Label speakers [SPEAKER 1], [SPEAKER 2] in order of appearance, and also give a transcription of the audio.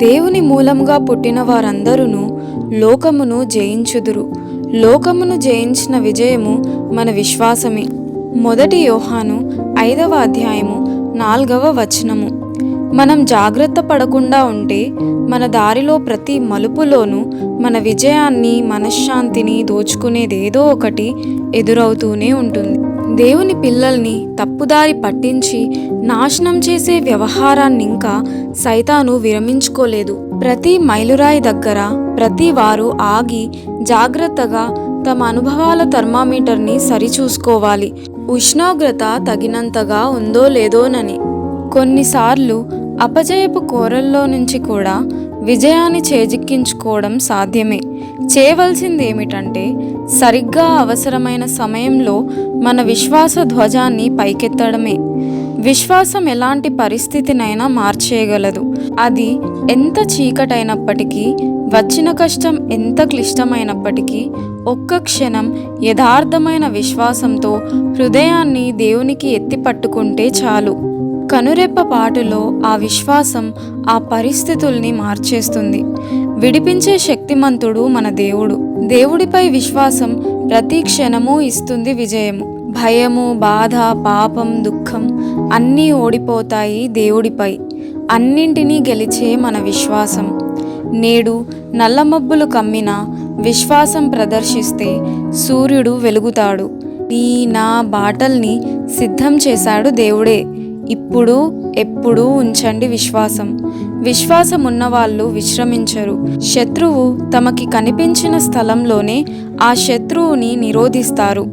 [SPEAKER 1] దేవుని మూలంగా పుట్టిన వారందరూ లోకమును జయించుదురు. లోకమును జయించిన విజయము మన విశ్వాసమే. 1 యోహాను 5వ అధ్యాయము 4వ వచనము. మనం జాగ్రత్త పడకుండా ఉంటే మన దారిలో ప్రతి మలుపులోనూ మన విజయాన్ని, మనశ్శాంతిని దోచుకునేదేదో ఒకటి ఎదురవుతూనే ఉంటుంది. దేవుని పిల్లల్ని తప్పుదారి పట్టించి నాశనం చేసే వ్యవహారాన్ని ఇంకా సైతాను విరమించుకోలేదు. ప్రతి మైలురాయి దగ్గర ప్రతి వారు ఆగి జాగ్రత్తగా తమ అనుభవాల థర్మామీటర్ని సరిచూసుకోవాలి. ఉష్ణోగ్రత తగినంతగా ఉందో లేదోనని. కొన్నిసార్లు అపజయపు కోరల్లో నుంచి కూడా విజయాన్ని చేజిక్కించుకోవడం సాధ్యమే. చేయవలసింది ఏమిటంటే సరిగ్గా అవసరమైన సమయంలో మన విశ్వాస ధ్వజాన్ని పైకెత్తడమే. విశ్వాసం ఎలాంటి పరిస్థితినైనా మార్చేయగలదు. అది ఎంత చీకటైనప్పటికీ, వచ్చిన కష్టం ఎంత క్లిష్టమైనప్పటికీ ఒక్క క్షణం యథార్థమైన విశ్వాసంతో హృదయాన్ని దేవునికి ఎత్తి పట్టుకుంటే చాలు. కనురెప్ప పాటులో ఆ విశ్వాసం ఆ పరిస్థితుల్ని మార్చేస్తుంది. విడిపించే శక్తిమంతుడు మన దేవుడు. దేవుడిపై విశ్వాసం ప్రతి క్షణము ఇస్తుంది విజయము. భయము, బాధ, పాపం, దుఃఖం అన్నీ ఓడిపోతాయి దేవుడిపై. అన్నింటినీ గెలిచే మన విశ్వాసం. నేడు నల్లమబ్బులు కమ్మిన విశ్వాసం ప్రదర్శిస్తే సూర్యుడు వెలుగుతాడు. నీ నా బాటల్ని సిద్ధం చేశాడు దేవుడే. ఇప్పుడు ఎప్పుడూ ఉంచండి విశ్వాసం. విశ్వాసం ఉన్నవాళ్ళు విశ్రమించరు. శత్రువు తమకి కనిపించిన స్థలంలోనే ఆ శత్రువుని నిరోధిస్తారు.